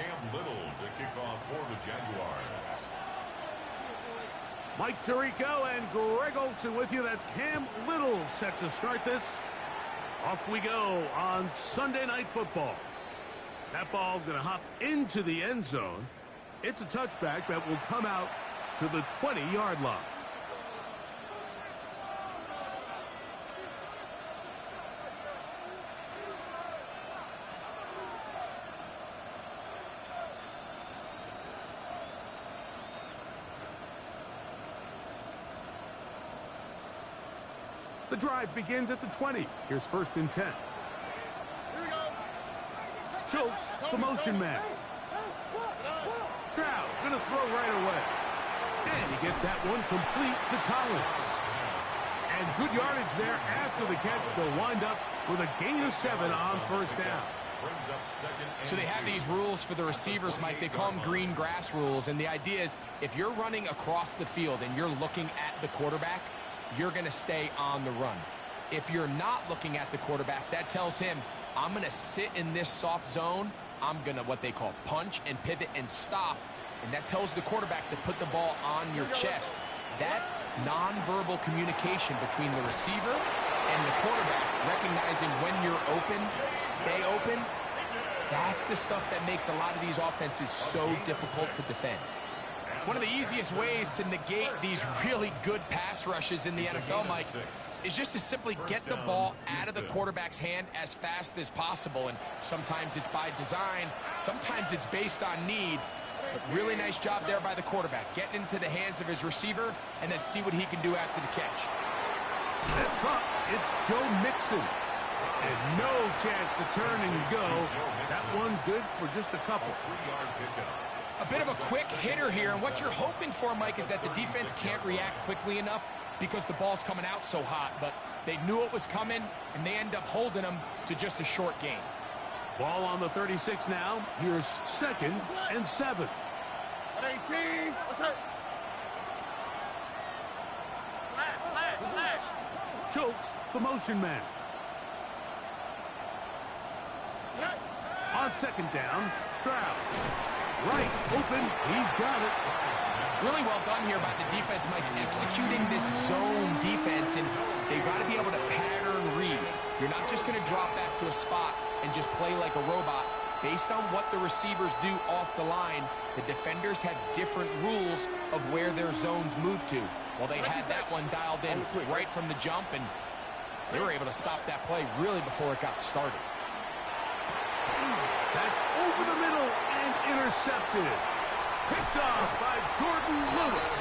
Cam Little to kick off for the Jaguars. Mike Tirico and Greg Olsen with you. That's Cam Little set to start this. Off we go on Sunday Night Football. That ball going to hop into the end zone. It's a touchback that will come out to the 20-yard line. The drive begins at the 20. Here's 1st and 10. Schultz, the motion man. Stroud going to throw right away. And he gets that one complete to Collins. And good yardage there after the catch. They'll wind up with a gain of 7 on 1st down. So they have these rules for the receivers, Mike. They call them green grass rules. And the idea is if you're running across the field and you're looking at the quarterback, you're going to stay on the run. If you're not looking at the quarterback, that tells him, I'm going to sit in this soft zone. I'm going to what they call punch and pivot and stop. And that tells the quarterback to put the ball on your chest. That nonverbal communication between the receiver and the quarterback, recognizing when you're open, stay open, that's the stuff that makes a lot of these offenses so difficult to defend. One of the easiest ways to negate these really good pass rushes in the NFL, Mike, is just to simply get the ball out of the quarterback's hand as fast as possible. And sometimes it's by design, sometimes it's based on need. But really nice job there by the quarterback, getting into the hands of his receiver and then see what he can do after the catch. That's caught. It's Joe Mixon. And no chance to turn and go. That one good for just a couple. A bit of a quick hitter here, and what you're hoping for, Mike, is that the defense can't react quickly enough because the ball's coming out so hot, but they knew it was coming, and they end up holding them to just a short gain. Ball on the 36 now. Here's 2nd and 7. 18. What's up? Schultz, the motion man. On 2nd down, Stroud. Rice open, he's got it. Really well done here by the defense, Mike, executing this zone defense, and they've got to be able to pattern read. You're not just going to drop back to a spot and just play like a robot. Based on what the receivers do off the line, the defenders have different rules of where their zones move to. Well, they had that one dialed in right from the jump, and they were able to stop that play really before it got started. That's over the middle and intercepted. Picked off by Jordan Lewis.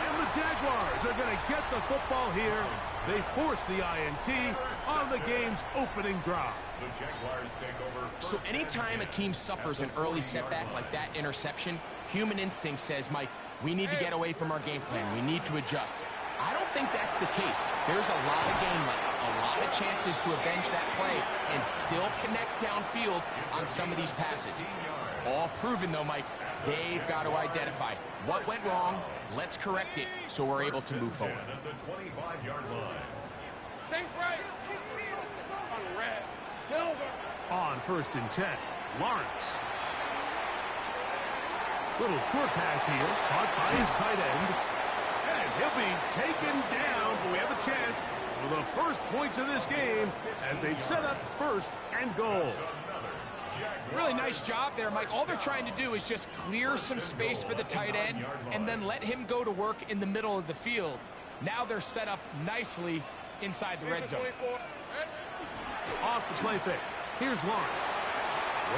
And the Jaguars are going to get the football here. They force the INT on the game's opening drive. The Jaguars take over. So anytime a team suffers an early setback like that interception, human instinct says, Mike, we need to get away from our game plan. We need to adjust. I don't think that's the case. There's a lot of game left, a lot of chances to avenge that play and still connect downfield on some of these passes. All proven, though, Mike, they've got to identify what went wrong. Let's correct it so we're able to move forward. At the 25-yard line. Sink right. On red. Silver. On 1st and 10, Lawrence. Little short pass here, caught by his tight end. And he'll be taken down, but we have a chance for the first points of this game as they've set up 1st and goal. Really nice job there, Mike. All they're trying to do is just clear some space for the tight end and then let him go to work in the middle of the field. Now they're set up nicely inside the red zone. Off the play fake. Here's Lawrence.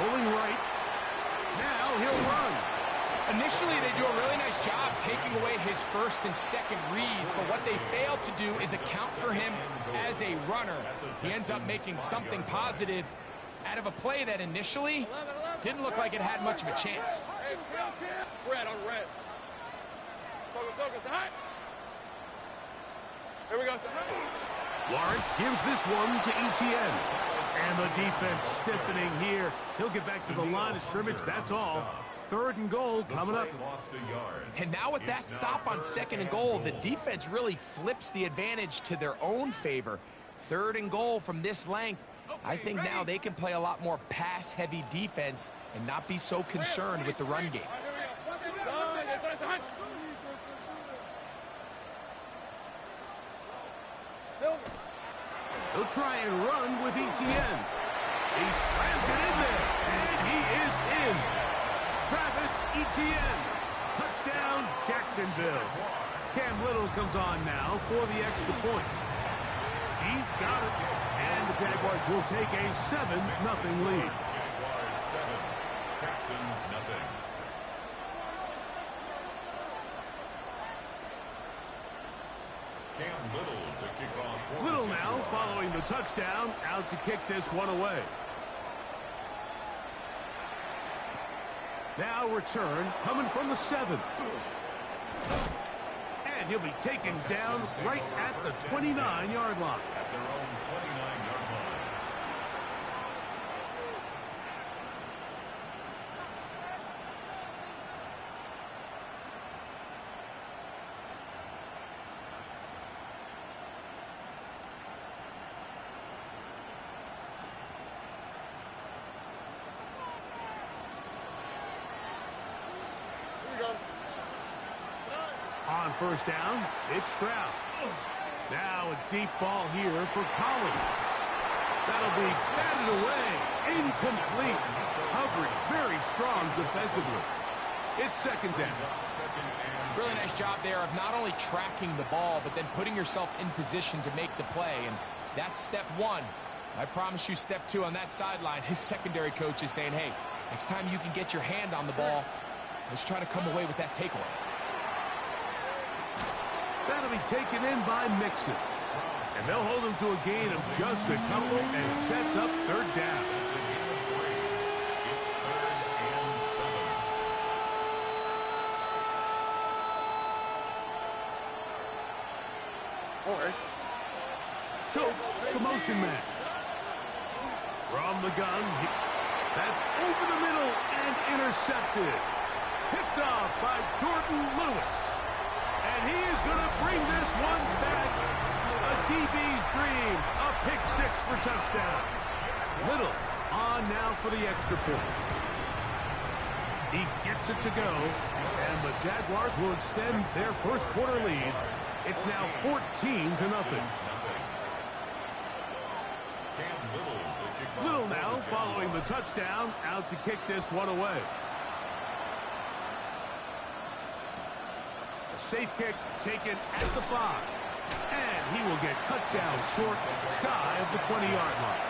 Rolling right. Now he'll run. Initially, they do a really nice job taking away his 1st and 2nd read, but what they failed to do is account for him as a runner. He ends up making something positive out of a play that initially didn't look like it had much of a chance. Red on red. Here we go. Lawrence gives this one to ETN. And the defense stiffening here. He'll get back to the line of scrimmage, that's all. 3rd and goal coming up. And now with that stop on 2nd and goal, the defense really flips the advantage to their own favor. 3rd and goal from this length. I think now they can play a lot more pass-heavy defense and not be so concerned with the run game. He'll try and run with Etienne. He slams it in there, and he is in. Travis Etienne. Touchdown, Jacksonville. Cam Little comes on now for the extra point. He's got it, and the Jaguars will take a 7-0 lead. Jaguars 7, Texans nothing. Cam Little to kick off. Little now following the touchdown, out to kick this one away. Now return coming from the 7. And he'll be taken down right at the 29-yard line. At their own 29-yard line. On first down, it's Stroud. Now a deep ball here for Collins. That'll be batted away. Incomplete. Coverage very strong defensively. It's second down. Really nice job there of not only tracking the ball, but then putting yourself in position to make the play. And that's step 1. I promise you step 2 on that sideline. His secondary coach is saying, hey, next time you can get your hand on the ball, let's try to come away with that takeaway. That'll be taken in by Mixon. And they'll hold him to a gain of just a couple and sets up third down. It's a gain of 3. It's 3rd and 7. All right. Schultz, the motion man. From the gun. That's over the middle and intercepted. Picked off by Jordan Lewis. And he is going to bring this one back. A DB's dream. A pick 6 for touchdown. Little on now for the extra point. He gets it to go. And the Jaguars will extend their first quarter lead. It's now 14-0. Little now following the touchdown, out to kick this one away. A safe kick taken at the 5. And he will get cut down short, shy of the 20-yard line.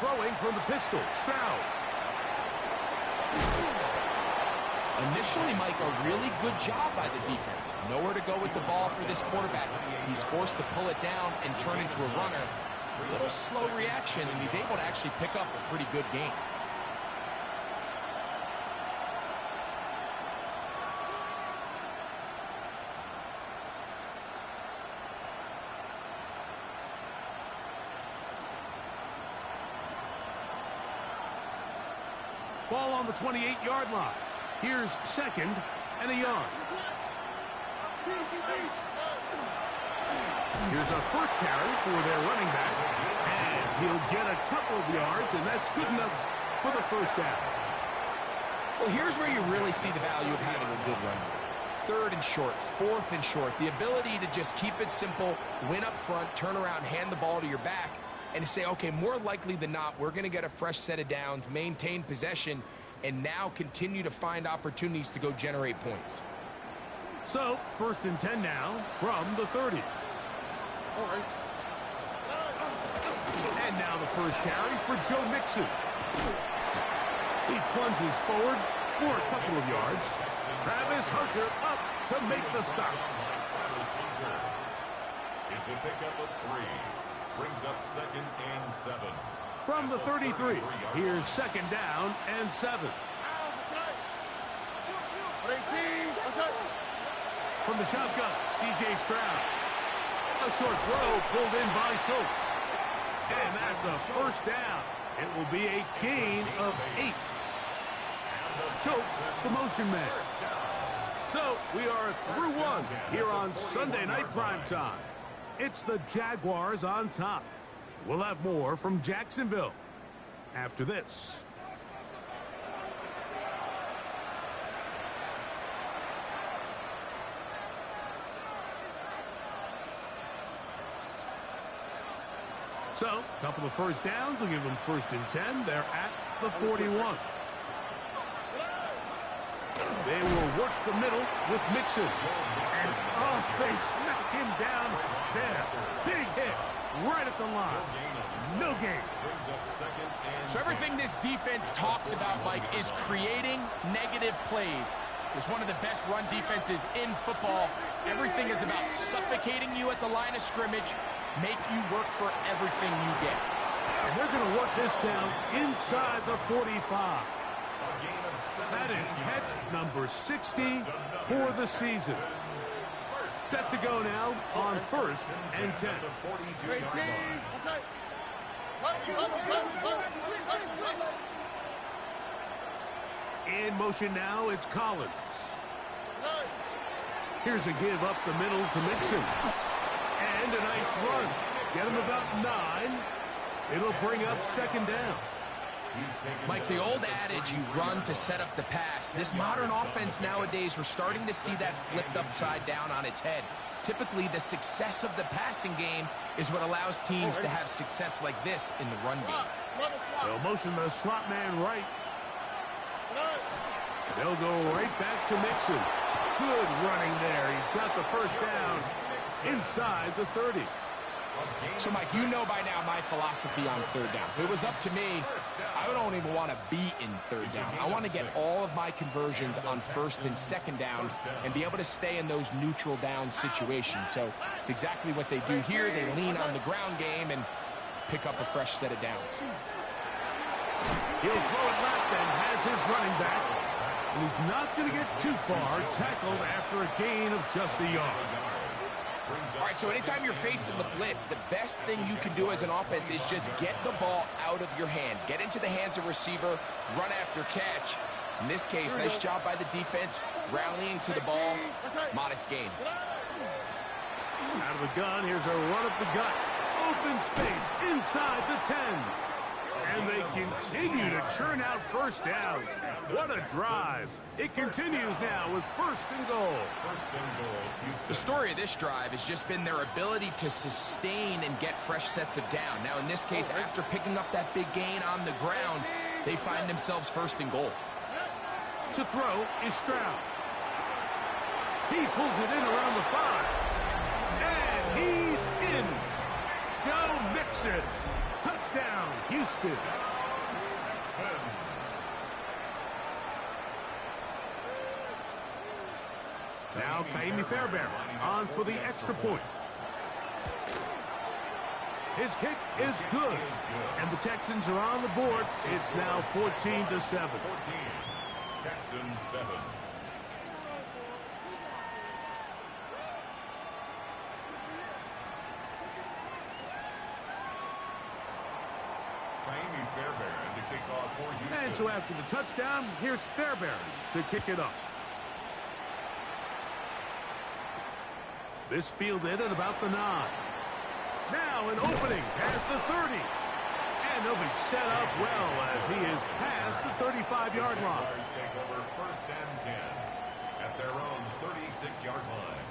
Throwing from the pistol, Stroud. Initially, Mike, a really good job by the defense. Nowhere to go with the ball for this quarterback. He's forced to pull it down and turn into a runner. A little slow reaction, and he's able to actually pick up a pretty good game. Ball on the 28-yard line. Here's second and a yard. Here's a first carry for their running back. And he'll get a couple of yards, and that's good enough for the first down. Well, here's where you really see the value of having a good run. 3rd and short, 4th and short. The ability to just keep it simple, win up front, turn around, hand the ball to your back, and to say, okay, more likely than not, we're going to get a fresh set of downs, maintain possession, and now continue to find opportunities to go generate points. So, 1st and 10 now from the 30. All right. And now the first carry for Joe Mixon. He plunges forward for a couple of yards. Travis Hunter up to make the stop. It's a pickup of 3. Brings up 2nd and 7. From the 33, here's 2nd down and 7. From the shotgun, C.J. Stroud. A short throw pulled in by Schultz. And that's a first down. It will be a gain of 8. Schultz, the motion man. So we are through one here on Sunday Night Primetime. It's the Jaguars on top. We'll have more from Jacksonville after this. So, a couple of first downs will give them 1st and 10. They're at the 41. They will work the middle with Mixon. And, oh, they smack him down there. Big hit right at the line. No gain. So everything this defense talks about, Mike, is creating negative plays. It's one of the best run defenses in football. Everything is about suffocating you at the line of scrimmage, make you work for everything you get. And they're going to work this down inside the 45. That is catch number 60 for the season. Set to go now on 1st and 10. In motion now, it's Collins. Here's a give up the middle to Mixon. And a nice run. Get him about 9. It'll bring up 2nd down. Mike, the old adage, you run to set up the pass. This modern offense nowadays, we're starting to see that flipped upside down on its head. Typically, the success of the passing game is what allows teams to have success like this in the run game. They'll motion the slot man right. They'll go right back to Mixon. Good running there. He's got the 1st down inside the 30. So, Mike, you know by now my philosophy on 3rd down. If it was up to me, I don't even want to be in 3rd down. I want to get all of my conversions on 1st and 2nd down and be able to stay in those neutral down situations. So it's exactly what they do here. They lean on the ground game and pick up a fresh set of downs. He'll throw it left and has his running back. And he's not going to get too far, tackled after a gain of just a yard. All right, so anytime you're facing the blitz, the best thing you can do as an offense is just get the ball out of your hand. Get into the hands of receiver, run after catch. In this case, nice job by the defense, rallying to the ball, modest gain. Out of the gun, here's a run up the gut. Open space inside the 10. And they continue to churn out 1st downs. What a drive. It continues now with 1st and goal. The story of this drive has just been their ability to sustain and get fresh sets of down. Now, in this case, after picking up that big gain on the ground, they find themselves 1st and goal. To throw is Stroud. He pulls it in around the 5. And he's in. Joe Mixon. Touchdown, Houston. Now Kaimi Fairbairn on for the extra point. His kick is good. And the Texans are on the board. It's now 14-7. 14. Texans 7. Fairbairn to kick off for Houston. And so after the touchdown, here's Fairbairn to kick it off. This fielded at about the 9. Now an opening past the 30. And they'll be set up well as he is past the 35-yard line. Take over 1st and 10 at their own 36-yard line.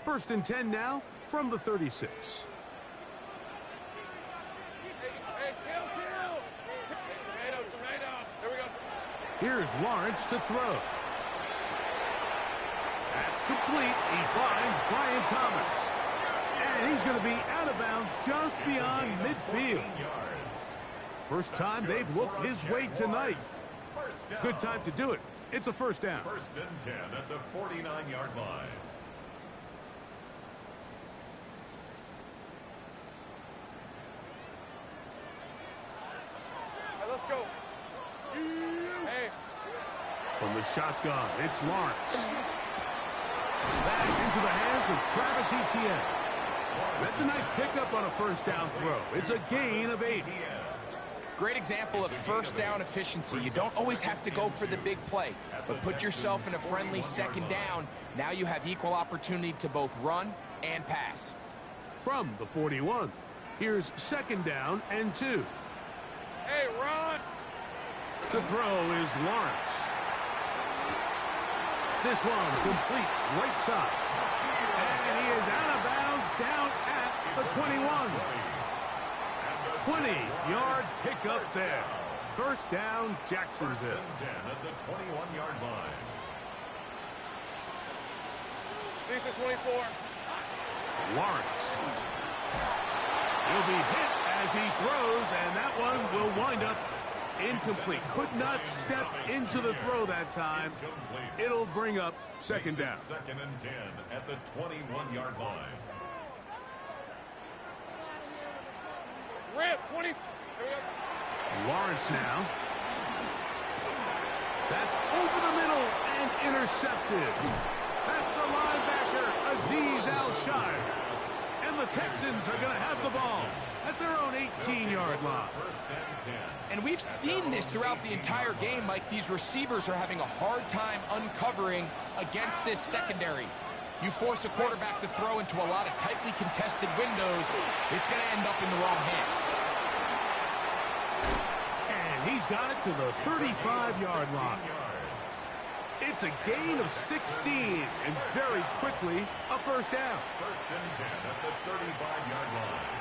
First and 10 now from the 36. Here's Lawrence to throw. That's complete. He finds Brian Thomas. And he's going to be out of bounds just beyond midfield. First time they've looked his way tonight. Good time to do it. It's a 1st down. 1st and 10 at the 49-yard line. go. Hey. From the shotgun, it's Lawrence. Back into the hands of Travis Etienne. That's a nice pickup on a first down throw. It's a gain of 8. Great example of first down efficiency. You don't always have to go for the big play, but put yourself in a friendly second down. Now you have equal opportunity to both run and pass. From the 41, here's second down and 2. Hey, Ron. To throw is Lawrence. This one complete right side. And he is out of bounds down at the 21. 20-yard pickup there. First down, Jacksonville. First and 10 at the 21-yard line. These are 24. Lawrence. He'll be hit as he throws, and that one will wind up incomplete. Could not step into the throw that time. It'll bring up second down. Second and 10 at the 21-yard line. Rip, 20. Lawrence now. That's over the middle and intercepted. That's the linebacker, Azeez Al-Shire. And the Texans are going to have the ball at their own 18-yard line. First and 10. And we've seen this throughout the entire game, Mike. These receivers are having a hard time uncovering against this secondary. You force a quarterback to throw into a lot of tightly contested windows, it's going to end up in the wrong hands. And he's got it to the 35-yard line. It's a gain of 16, and very quickly, a first down. First and 10 at the 35-yard line.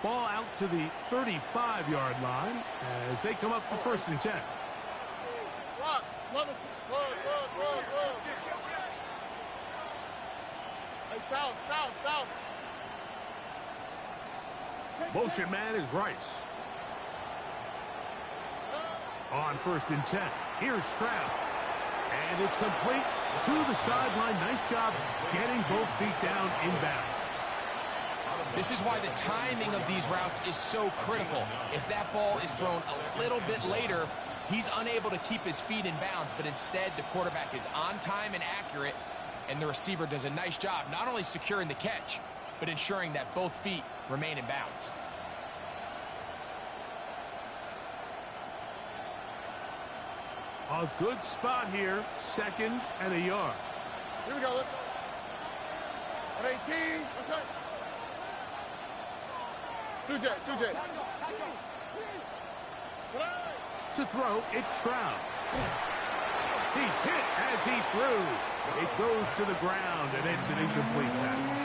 Ball out to the 35-yard line as they come up for first and 10. Rock. Run. Hey, south. Motion man is Rice. On first and 10, here's Stroud. And it's complete to the sideline. Nice job getting both feet down inbounds. This is why the timing of these routes is so critical. If that ball is thrown a little bit later, he's unable to keep his feet in bounds, but instead the quarterback is on time and accurate, and the receiver does a nice job not only securing the catch, but ensuring that both feet remain in bounds. A good spot here, second and a yard. Here we go. Let's go. At 18. What's that? 2J. To throw, it's Stroud. He's hit as he threw. It goes to the ground, and it's an incomplete pass.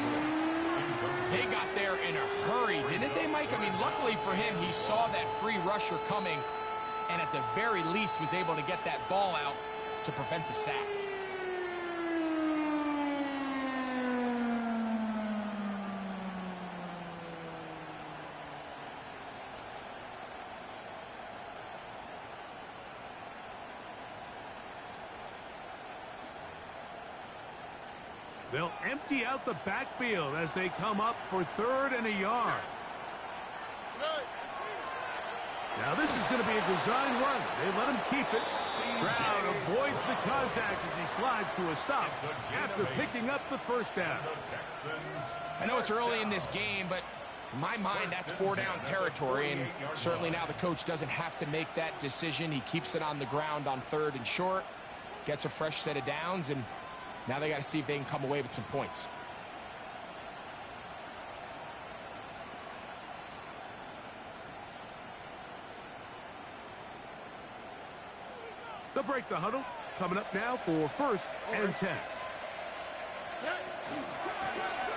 They got there in a hurry, didn't they, Mike? I mean, luckily for him, he saw that free rusher coming, and at the very least was able to get that ball out to prevent the sack. They'll empty out the backfield as they come up for third and a yard. Now this is going to be a design run. They let him keep it. Stroud avoids the contact as he slides to a stop after picking up the first down. I know it's early in this game, but in my mind, that's four-down territory, and certainly now the coach doesn't have to make that decision. He keeps it on the ground on third and short, gets a fresh set of downs, and now they got to see if they can come away with some points. They'll break the huddle. Coming up now for first and 10.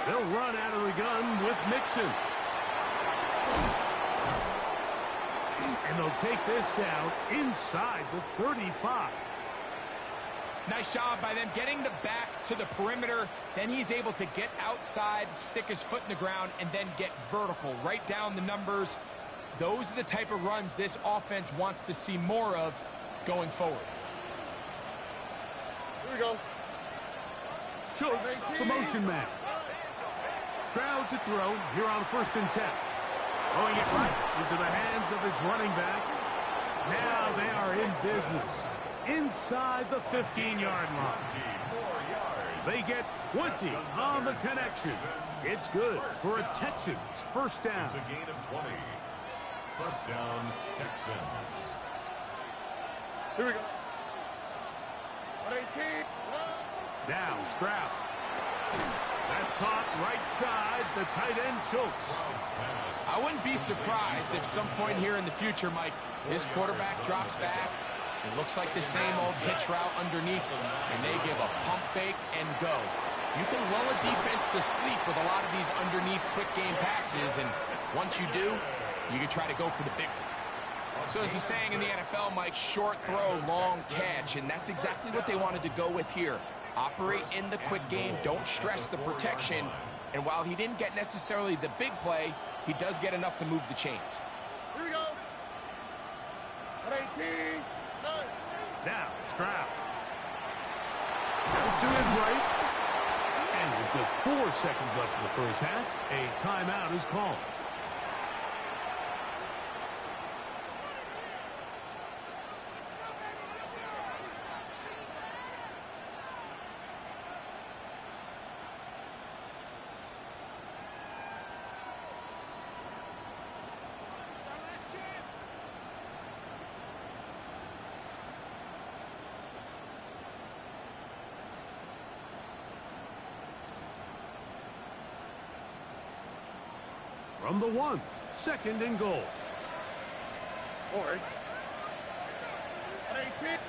They'll run out of the gun with Mixon. And they'll take this down inside the 35. Nice job by them getting the back to the perimeter. Then he's able to get outside, stick his foot in the ground, and then get vertical. Right down the numbers. Those are the type of runs this offense wants to see more of. going forward. Here we go. Schultz, the motion man. Stroud to throw here on 1st and 10. Throwing it right into the hands of his running back. Now they are in business inside the 15-yard line. They get 20 on the connection. It's good for a Texans first down. It's a gain of 20. First down, Texans. Here we go. 118. Now Stroud. That's caught right side, the tight end Schultz. I wouldn't be surprised if some point here in the future, Mike, this quarterback drops back. It looks like the same old hitch route underneath, and they give a pump fake and go. You can lull a defense to sleep with a lot of these underneath quick game passes, and once you do, you can try to go for the big one. So as a saying in the NFL, Mike, short throw, long catch, and that's exactly what they wanted to go with here. Operate in the quick game, don't stress the protection, and while he didn't get necessarily the big play, he does get enough to move the chains. Here we go. 118. Now Stroud. Doing right. And with just 4 seconds left in the first half, a timeout is called. From the 1, 2nd and goal. Forward. 118.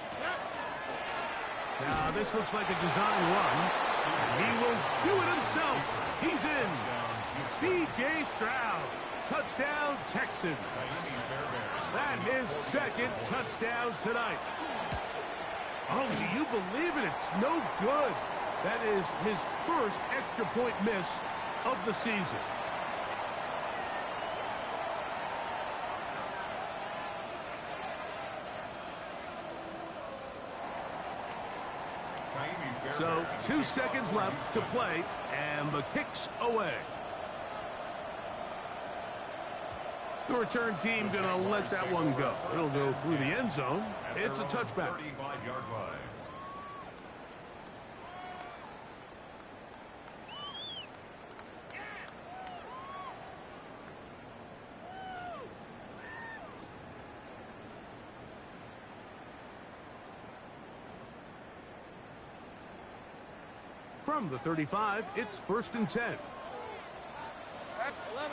Now this looks like a design run. He will do it himself. He's in. C.J. Stroud. Touchdown, Texans. That his 2nd touchdown tonight. Oh, do you believe it? It's no good. That is his 1st extra point miss of the season. So 2 seconds left to play, and the kick's away. The return team going to let that one go. It'll go through the end zone. It's a touchback. 35-yard line. From the 35, it's 1st and 10. 11.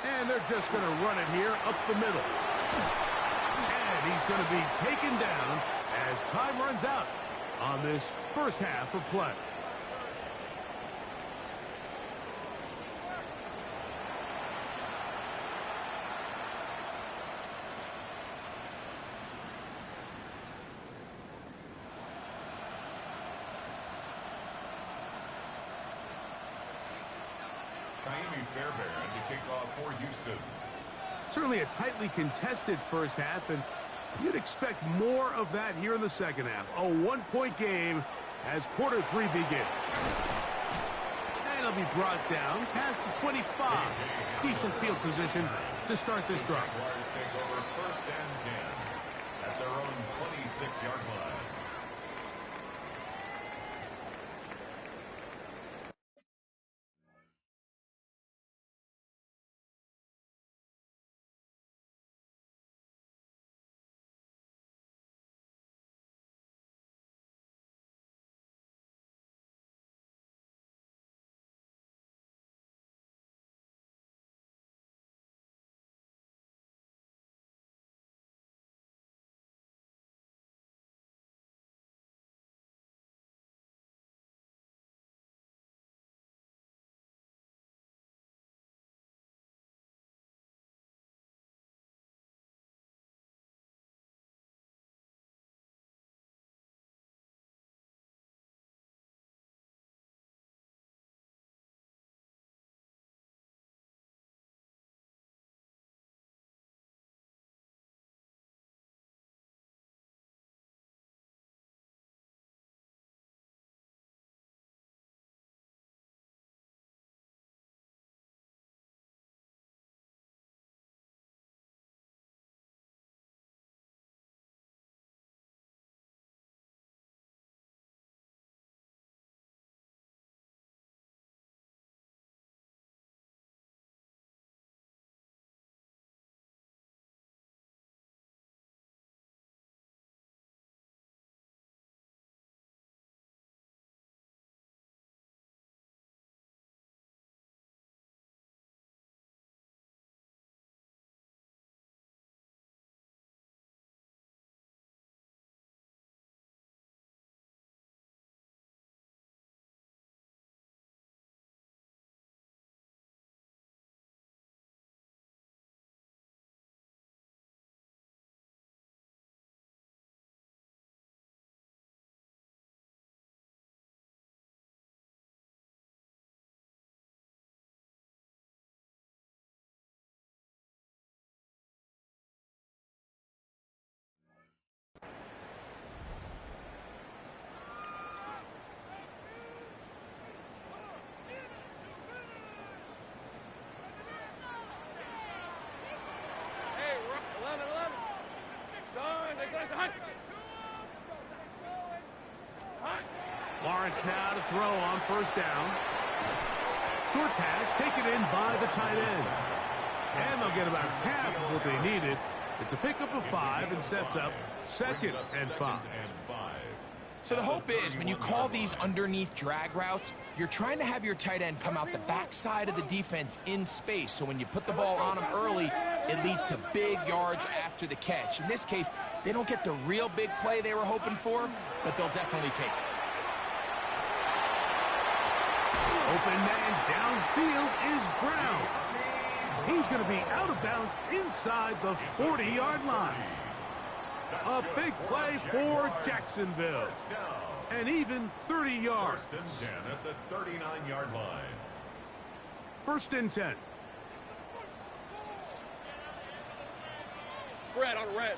And they're just going to run it here up the middle. And he's going to be taken down as time runs out on this first half of play. Kaimi Fairbairn to kick off for Houston. Certainly a tightly contested first half, and you'd expect more of that here in the second half. A 1-point game as quarter 3 begins. And it'll be brought down past the 25. Decent field position to start this drive. Jaguars take over 1st and 10 at their own 26-yard line. Lawrence now to throw on first down. Short pass taken in by the tight end. And they'll get about half of what they needed. It's a pickup of 5 and sets up second and 5. So the hope is when you call these underneath drag routes, you're trying to have your tight end come out the backside of the defense in space. So when you put the ball on him early, it leads to big yards after the catch. In this case, they don't get the real big play they were hoping for, but they'll definitely take it. Open man downfield is Brown. He's going to be out of bounds inside the 40-yard line. A big play for Jacksonville. And even 30 yards. First and 10 at the 39-yard line. First and 10. Red on red.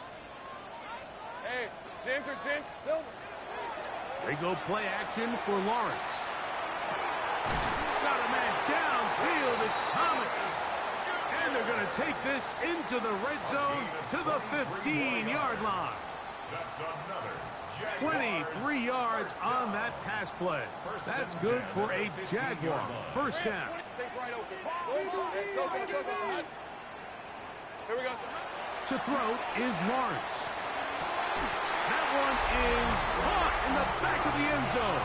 Hey, James or James Silver. They go play action for Lawrence. Got a man downfield. It's Thomas. And they're going to take this into the red zone to the 15-yard line. That's another 23 yards on that pass play. That's good for a Jaguar. First down. Here we go. To throw is Lawrence. That one is caught in the back of the end zone.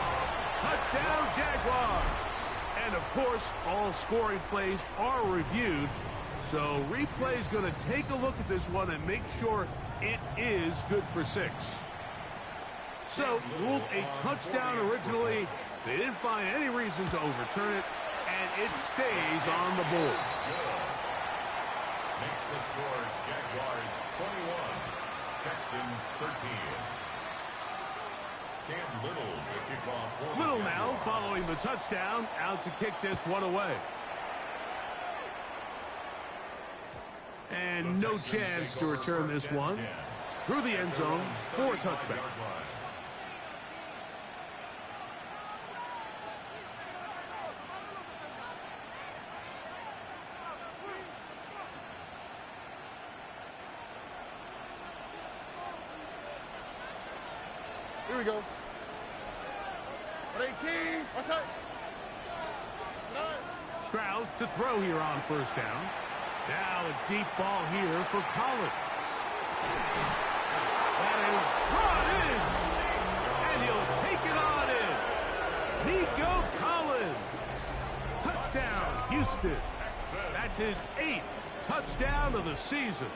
Touchdown, Jaguars. And, of course, all scoring plays are reviewed. So replay's going to take a look at this one and make sure it is good for 6. So ruled a touchdown originally. They didn't find any reason to overturn it, and it stays on the board. makes the score Jaguars 21, Texans 13. Cam Little to kick off for the Little Jaguars. now following the touchdown, out to kick this one away. And no chance to return this one through the end zone for a touchback. Here we go. 18. What's that? 9. Stroud to throw here on first down. Now a deep ball here for Collins. That is brought in. And he'll take it on in. Nico Collins. Touchdown, Houston. That's his 8th touchdown of the season.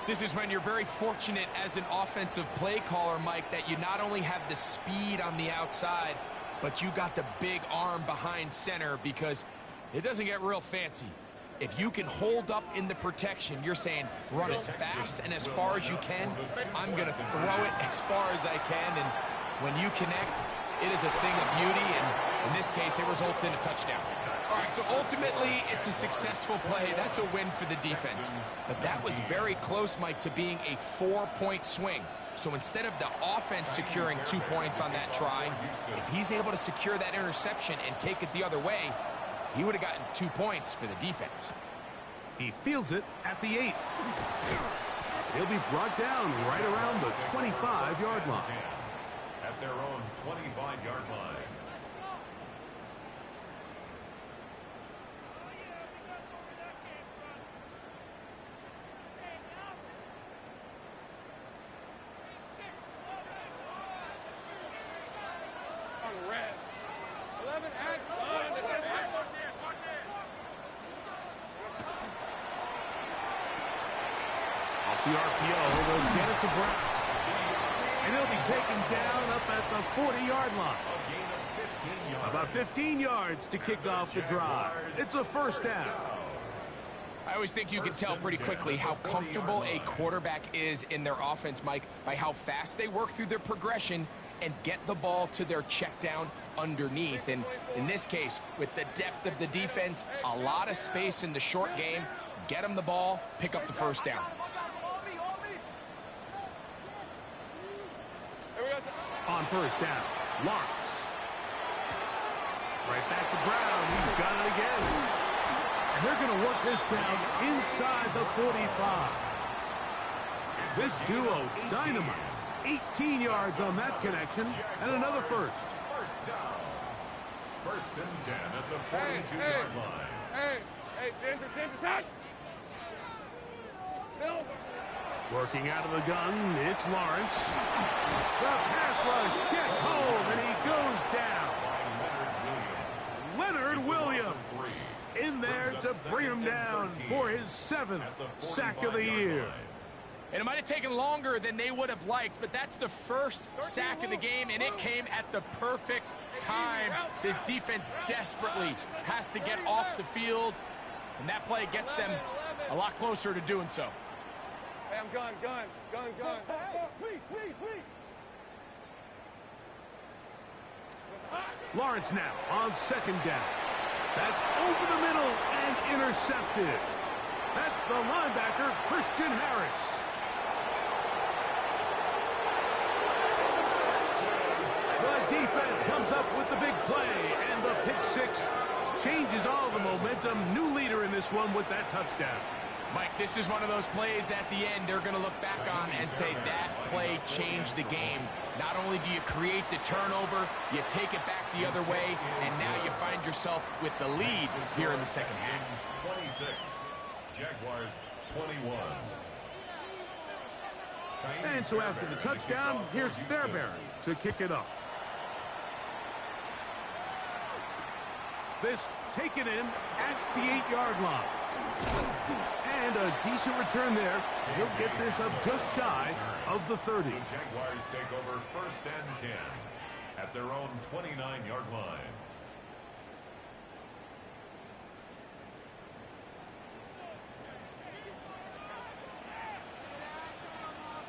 This is when you're very fortunate as an offensive play caller, Mike, that you not only have the speed on the outside, but you got the big arm behind center, because it doesn't get real fancy. If you can hold up in the protection, you're saying run as fast and as far as you can. I'm going to throw it as far as I can, and when you connect, it is a thing of beauty, and in this case, it results in a touchdown. All right, so ultimately, it's a successful play. That's a win for the defense. But that was very close, Mike, to being a 4-point swing. So instead of the offense securing 2 points on that try, if he's able to secure that interception and take it the other way, he would have gotten 2 points for the defense. He fields it at the 8. He'll be brought down right around the 25-yard line. At their own 25-yard line. On red. 11 and 1. Off the RPO, they'll get it to Brown. And he'll be taken down up at the 40-yard line. A gain of 15 yards. About 15 yards to kick off the drive. It's a first down. I always think you can tell pretty quickly how comfortable a quarterback is in their offense, Mike, by how fast they work through their progression and get the ball to their check down underneath. And in this case, with the depth of the defense, a lot of space in the short game, get them the ball, pick up the first down. On first down, Lawrence. Right back to Brown. He's got it again. And they're going to work this down inside the 45. This duo, dynamite. 18 yards on that connection, and another first. First down. First and 10 at the 42-yard line. Hey, Ginger, tight. Silver. Working out of the gun, it's Lawrence. The pass rush gets home, and he goes down. Leonard Williams in there to bring him down for his 7th sack of the year. And it might have taken longer than they would have liked, but that's the first sack of the game, and it came at the perfect time. This defense desperately has to get off the field, and that play gets them a lot closer to doing so. Hey, I'm gun. Lawrence now on second down. That's over the middle and intercepted. That's the linebacker, Christian Harris. The defense comes up with the big play, and the pick six changes all the momentum. New leader in this one with that touchdown. Mike, this is one of those plays at the end they're going to look back on and say that play changed the game. Not only do you create the turnover, you take it back the other way, and now you find yourself with the lead here in the second half. 26, Jaguars 21. And so after the touchdown, here's Fairbairn to kick it up. This taken in at the 8-yard line. And a decent return there. He'll get this up just shy of the 30. The Jaguars take over first and 10 at their own 29-yard line.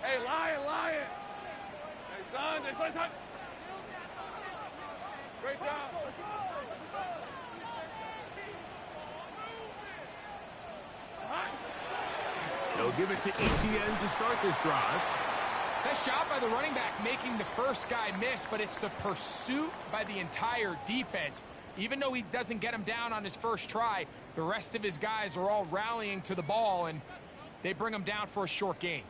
Hey, Lion. Hey, son. Great job. They'll give it to Etienne to start this drive. Nice job by the running back making the first guy miss, but it's the pursuit by the entire defense. Even though he doesn't get him down on his first try, the rest of his guys are all rallying to the ball, and they bring him down for a short gain.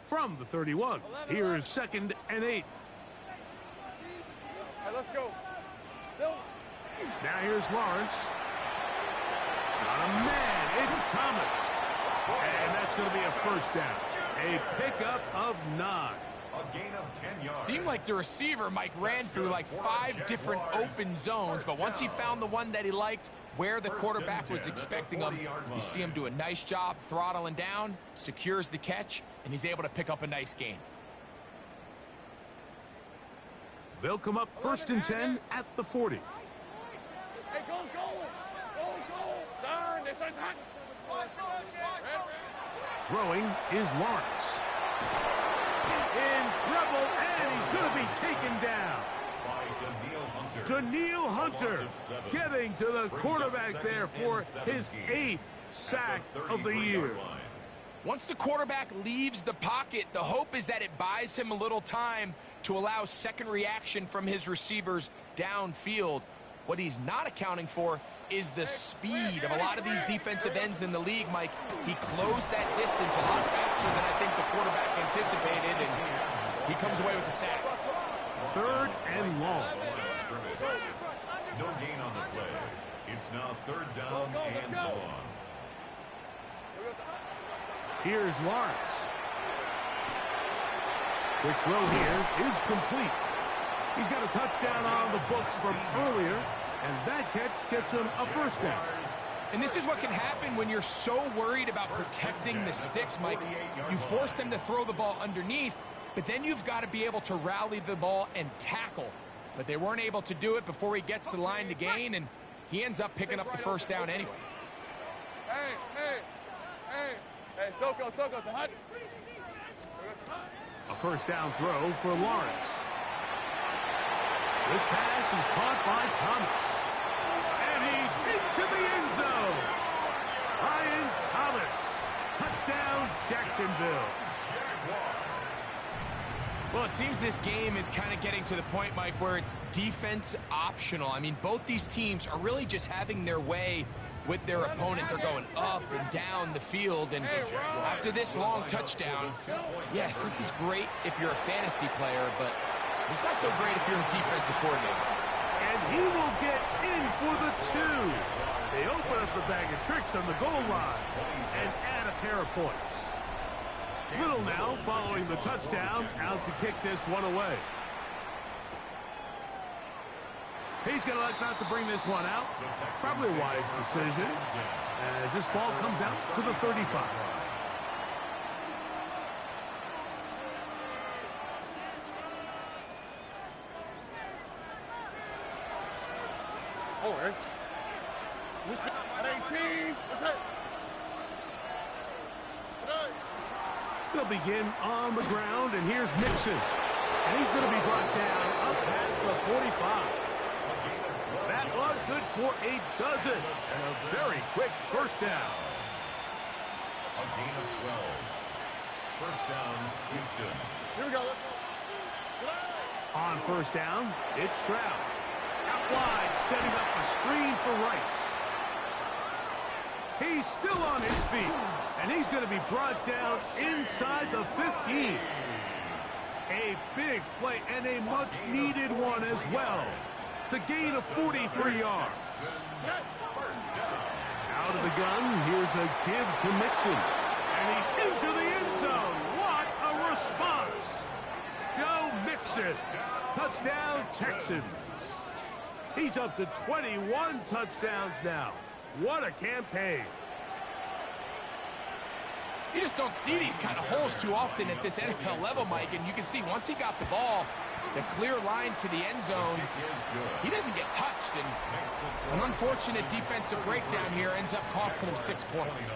From the 31, here's second and 8. Hey, let's go. Silver. Now here's Lawrence. Not a man, it's Thomas. And that's going to be a first down. A pickup of 9. A gain of 10 yards. Seemed like the receiver, Mike, ran through like 5 different open zones, but once he found the one that he liked, where the quarterback was expecting him, you see him do a nice job throttling down, secures the catch, and he's able to pick up a nice gain. They'll come up first and 10 at the 40. Hey, go. Son, this is hot. Throwing is Lawrence. In trouble, and he's going to be taken down. Danielle Hunter getting to the quarterback there for his 8th sack of the year. Once the quarterback leaves the pocket, the hope is that it buys him a little time to allow second reaction from his receivers downfield. What he's not accounting for is the speed of a lot of these defensive ends in the league, Mike. He closed that distance a lot faster than I think the quarterback anticipated, and he comes away with the sack. Third and long. No gain on the play. It's now third down and long. Here's Lawrence. Quick throw here is complete. He's got a touchdown on the books from earlier, and that catch gets him a first down. And this is what can happen when you're so worried about protecting the sticks, Mike. You force them to throw the ball underneath, but then you've got to be able to rally the ball and tackle. But they weren't able to do it before he gets to the line to gain, and he ends up picking up the first down anyway. Hey, Soko, it's a hot. A first down throw for Lawrence. This pass is caught by Thomas. And he's into the end zone. Brian Thomas. Touchdown, Jacksonville. Well, it seems this game is kind of getting to the point, Mike, where it's defense optional. I mean, both these teams are really just having their way with their opponent. They're going up and down the field, and after this long touchdown, yes, this is great if you're a fantasy player, but it's not so great if you're a defensive coordinator. And he will get in for the 2. They open up the bag of tricks on the goal line and add a pair of points. Little now following the touchdown, out to kick this one away. He's going to elect not to bring this one out. Probably a wise decision as this ball comes out to the 35. Oh, Eric. At 18. What's that? They'll begin on the ground, and here's Mixon. And he's going to be brought down up past the 45. That one good for a dozen. And a very quick first down. A gain of 12. First down, Houston. Here we go. Let's go. On first down, it's Stroud. Out wide, setting up a screen for Rice. He's still on his feet, and he's going to be brought down inside the 15. A big play and a much-needed one as well to gain a 43 yards. Out of the gun, here's a give to Mixon. And he's into the end zone. What a response. Joe Mixon. Touchdown, Texans. He's up to 21 touchdowns now. What a campaign. You just don't see these kind of holes too often at this NFL level, Mike, and you can see once he got the ball, the clear line to the end zone, he doesn't get touched, and an unfortunate defensive breakdown here ends up costing him 6 points.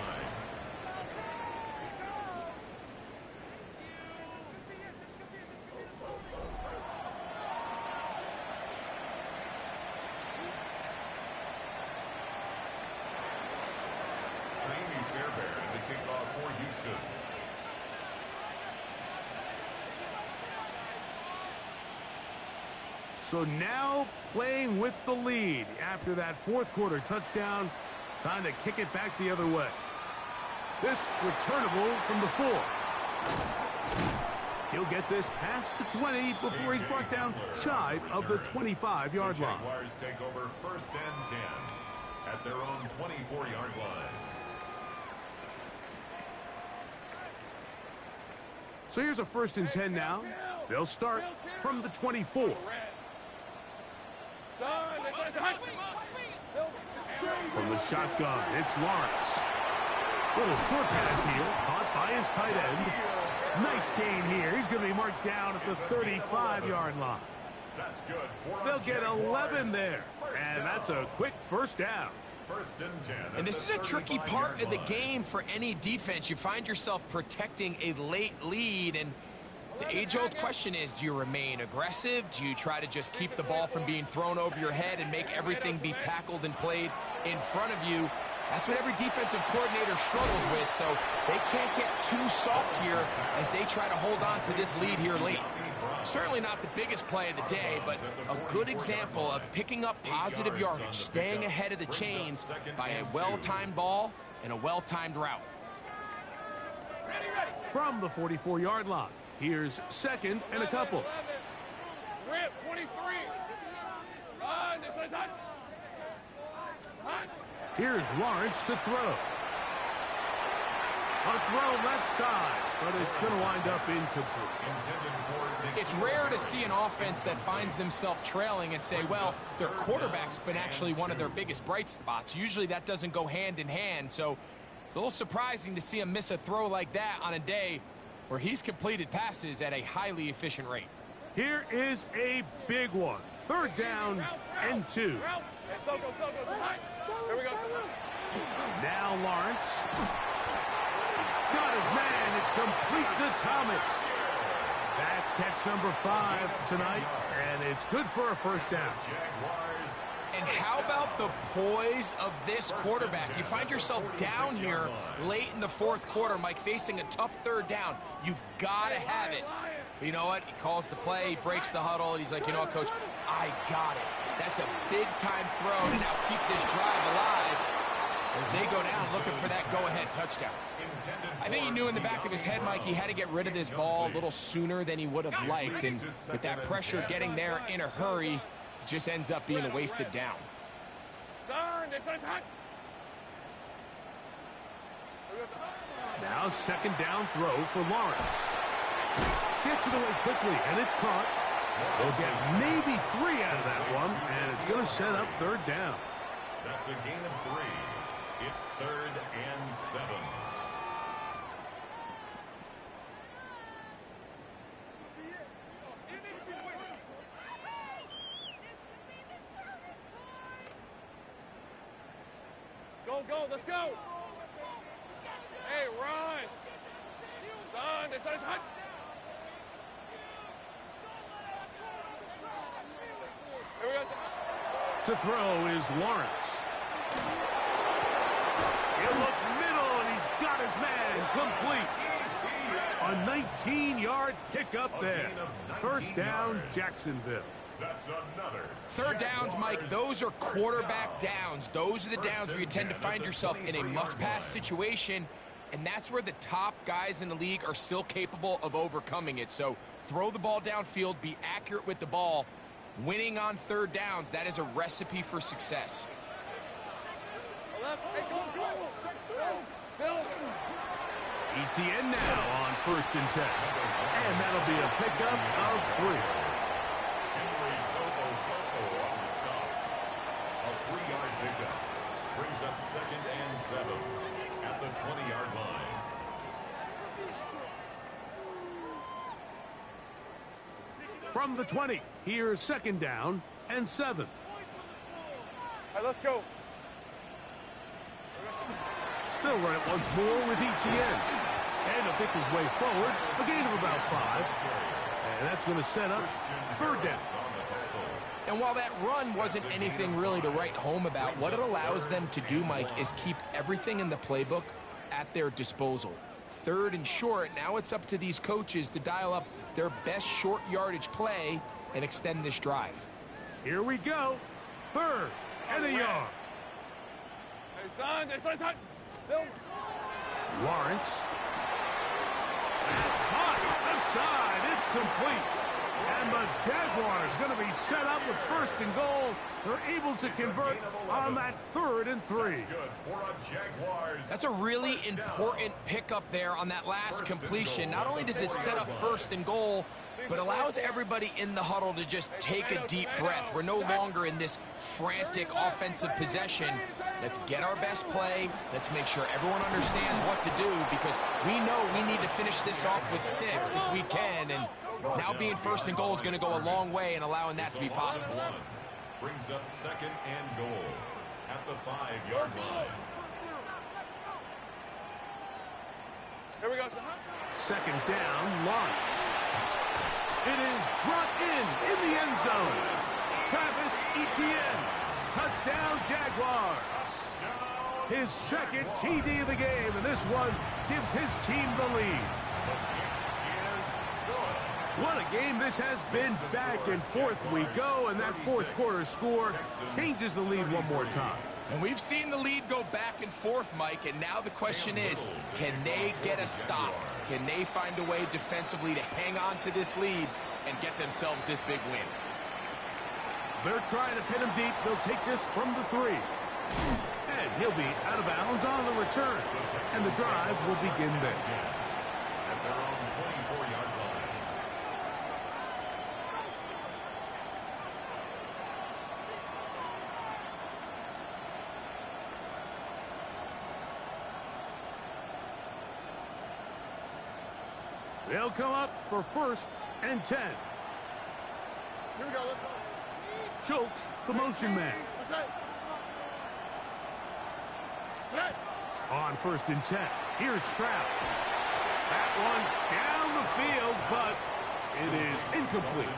So now playing with the lead after that fourth quarter touchdown. Time to kick it back the other way. This returnable from the 4. He'll get this past the 20 before he's brought down shy of the 25-yard line. Jaguars take over first and 10 at their own 24-yard line. So here's a first and 10 now. They'll start from the 24. From the shotgun, it's Lawrence. Little short pass here, caught by his tight end. Nice gain here. He's going to be marked down at the 35-yard line. That's good. They'll get 11 there, and that's a quick first down. First and 10. And this is a tricky part of the game for any defense. You find yourself protecting a late lead, and the age-old question is, do you remain aggressive? Do you try to just keep the ball from being thrown over your head and make everything be tackled and played in front of you? That's what every defensive coordinator struggles with, so they can't get too soft here as they try to hold on to this lead here late. Certainly not the biggest play of the day, but a good example of picking up positive yardage, staying ahead of the chains by a well-timed ball and a well-timed route. From the 44-yard line, here's second and a couple. Rip, 23. Run, this is hot. Here's Lawrence to throw. A throw left side, but it's going to wind up incomplete. It's rare to see an offense that finds themselves trailing and say, well, their quarterback's been actually one of their biggest bright spots. Usually that doesn't go hand in hand, so it's a little surprising to see him miss a throw like that on a day where he's completed passes at a highly efficient rate. Here is a big one. Third down and 2. Here we go. Now Lawrence. Got his man. It's complete to Thomas. That's catch number 5 tonight, and it's good for a first down. And how about the poise of this quarterback? You find yourself down here late in the fourth quarter, Mike, facing a tough third down. You've got to have it. But you know what? He calls the play, he breaks the huddle, and he's like, you know what, Coach? I got it. That's a big-time throw to now keep this drive alive. as they go down looking for that go-ahead touchdown. I think he knew in the back of his head, Mike, he had to get rid of this ball a little sooner than he would have liked, and with that pressure getting there in a hurry, it just ends up being a wasted down. Now second down throw for Lawrence. Gets it away quickly, and it's caught. They'll get maybe 3 out of that one, and it's going to set up third down. That's a gain of 3. It's 3rd and 7. Go, let's go. Hey, run. Son, it's hot. Here we go. To throw is Lawrence. He'll look middle, and he's got his man complete. A 19-yard pickup there. First down, Jacksonville. That's another. Third downs, Mike, those are quarterback downs. Those are the downs where you tend to find yourself in a must-pass situation, and that's where the top guys in the league are still capable of overcoming it. So throw the ball downfield, be accurate with the ball. Winning on third downs, that is a recipe for success. Hey, go. ETN now on 1st and 10. And that'll be a pickup of 3. Henry To'o on the stop. A 3-yard pickup. Brings up 2nd and 7 at the 20-yard line. From the 20, here's second down and 7. Hey, let's go. They'll run it once more with ETN. And he'll pick his way forward, a gain of about 5. And that's going to set up third down. And while that run wasn't anything really to write home about, what it allows them to do, Mike, is keep everything in the playbook at their disposal. Third and short, now it's up to these coaches to dial up their best short yardage play and extend this drive. Here we go. 3rd and a yard. Hey, son, it's hot. Lawrence. That's hot. Left side. It's complete. And the Jaguars going to be set up with 1st and goal. They're able to convert on that 3rd and 3. Good for a Jaguars. That's a really important pickup there on that last completion. Not only does it set up 1st and goal, but allows everybody in the huddle to just take a deep breath. We're no longer in this frantic offensive possession. Let's get our best play. Let's make sure everyone understands what to do, because we know we need to finish this off with 6 if we can. And now being 1st and goal is going to go a long way in allowing that to be possible. Brings up 2nd and goal at the 5-yard line. Here we go. Second down, Lawrence. It is brought in the end zone. Travis Etienne. Touchdown, Jaguars. His 2nd TD of the game, and this one gives his team the lead. What a game this has been. Back and forth we go, and that 4th quarter score changes the lead one more time. And we've seen the lead go back and forth, Mike, and now the question is, can they get a stop? Can they find a way defensively to hang on to this lead and get themselves this big win? They're trying to pin him deep. They'll take this from the 3. And he'll be out of bounds on the return. And the drive will begin there. At their own 24-yard line. They'll come up for 1st and 10. Here we go. Let's go. Schultz, the motion man. On 1st and 10. Here's Stroud. That one down the field, but it is incomplete.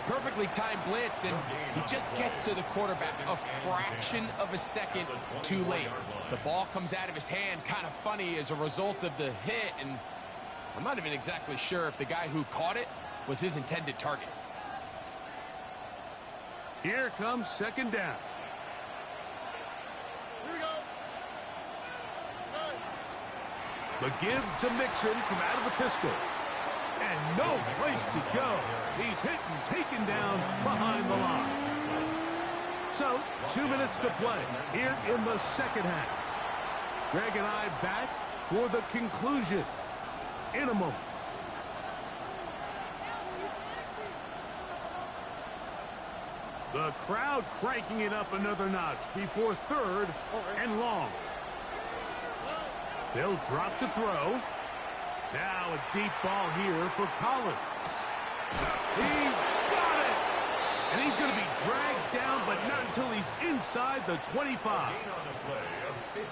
Perfectly timed blitz, and he just gets to the quarterback a fraction of a second too late. The ball comes out of his hand kind of funny as a result of the hit, and I'm not even exactly sure if the guy who caught it was his intended target. Here comes second down. Here we go. The give to Mixon from out of the pistol. And no place to go. He's hit and taken down behind the line. So, 2 minutes to play here in the second half. Greg and I back for the conclusion in a moment. The crowd cranking it up another notch before third and long. They'll drop to throw. Now a deep ball here for Collins. He's got it! And he's going to be dragged down, but not until he's inside the 25.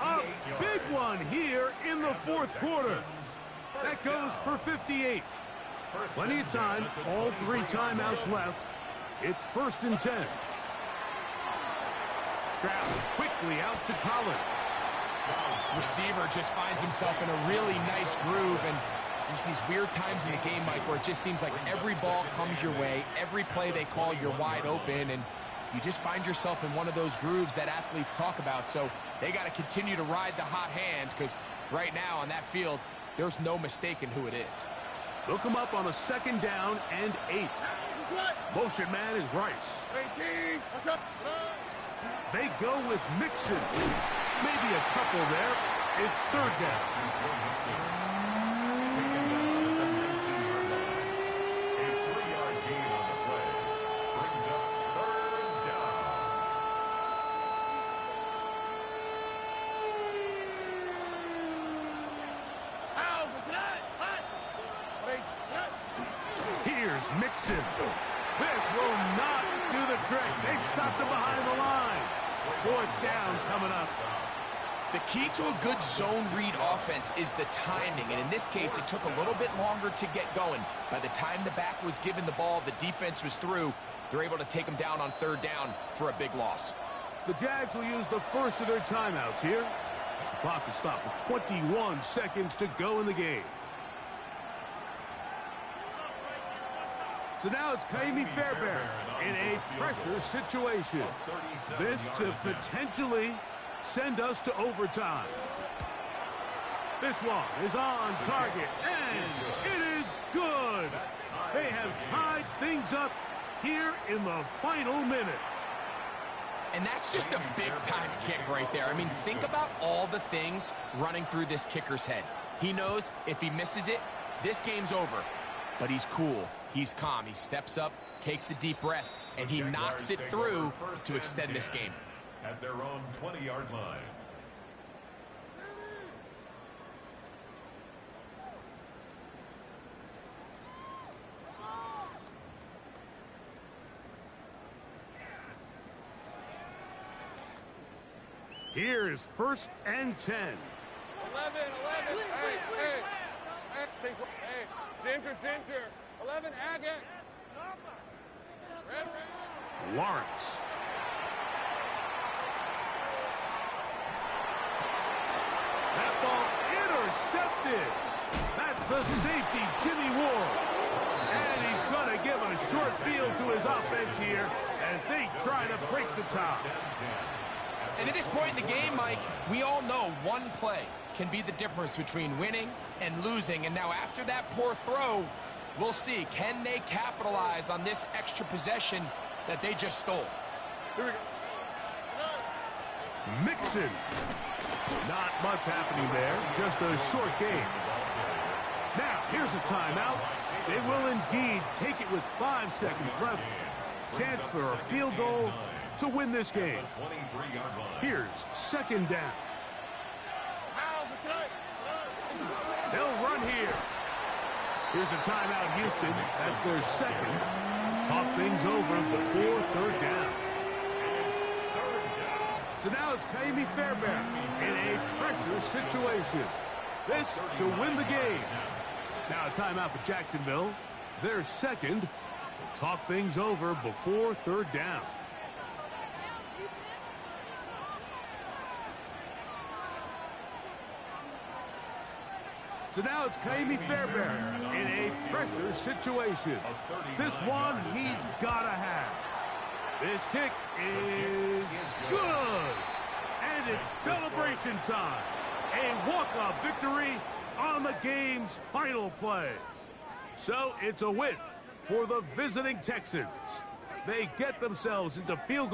A big one here in the fourth quarter. That goes for 58. Plenty of time, all 3 timeouts left. It's 1st and 10. Stroud quickly out to Collins. Receiver just finds himself in a really nice groove, and there's these weird times in the game, Mike, where it just seems like every ball comes your way, every play they call, you're wide open, and you just find yourself in one of those grooves that athletes talk about. So they got to continue to ride the hot hand, because right now on that field, there's no mistaking who it is. They'll come up on a 2nd down and 8. Motion man is Rice. 18. What's up? They go with Mixon. Maybe a couple there. It's 3rd down. A 3-yard gain on the play. Brings up 3rd down. Here's Mixon. This will not do the trick. They've stopped him behind the line. 4th down coming up. The key to a good zone read offense is the timing, and in this case, it took a little bit longer to get going. By the time the back was given the ball, the defense was through. They're able to take him down on 3rd down for a big loss. The Jags will use the first of their timeouts here. As the clock is stopped with 21 seconds to go in the game. So now it's Ka'imi Fairbairn in a pressure situation. This to potentially send us to overtime. This one is on target, and it is good. They have tied things up here in the final minute. And that's just a big-time kick right there. I mean, think about all the things running through this kicker's head. He knows if he misses it, this game's over. But he's cool. He's calm. He steps up, takes a deep breath, and he knocks it through to extend this game. At their own 20-yard line. Here's 1st and 10. 11. Hey, Ginger. 11, Agate. Red. Lawrence. That ball intercepted. That's the safety, Jimmy Ward. And he's going to give a short field to his offense here as they try to break the tie. And at this point in the game, Mike, we all know one play can be the difference between winning and losing. And now after that poor throw, we'll see, can they capitalize on this extra possession that they just stole? Here we go. Mixon. Not much happening there, just a short game. Now, here's a timeout. They will indeed take it with 5 seconds left. Chance for a field goal to win this game. Here's 2nd down. They'll run here. Here's a timeout, Houston. That's their 2nd. Talk things over before 3rd down. So now it's Ka'imi Fairbairn in a pressure situation. This to win the game. Now a timeout for Jacksonville. Their 2nd. Talk things over before 3rd down. So now it's Ka'imi Fairbairn in a pressure situation. This one he's got to have. This kick is good. And it's celebration time. A walk-off victory on the game's final play. So it's a win for the visiting Texans. They get themselves into field goal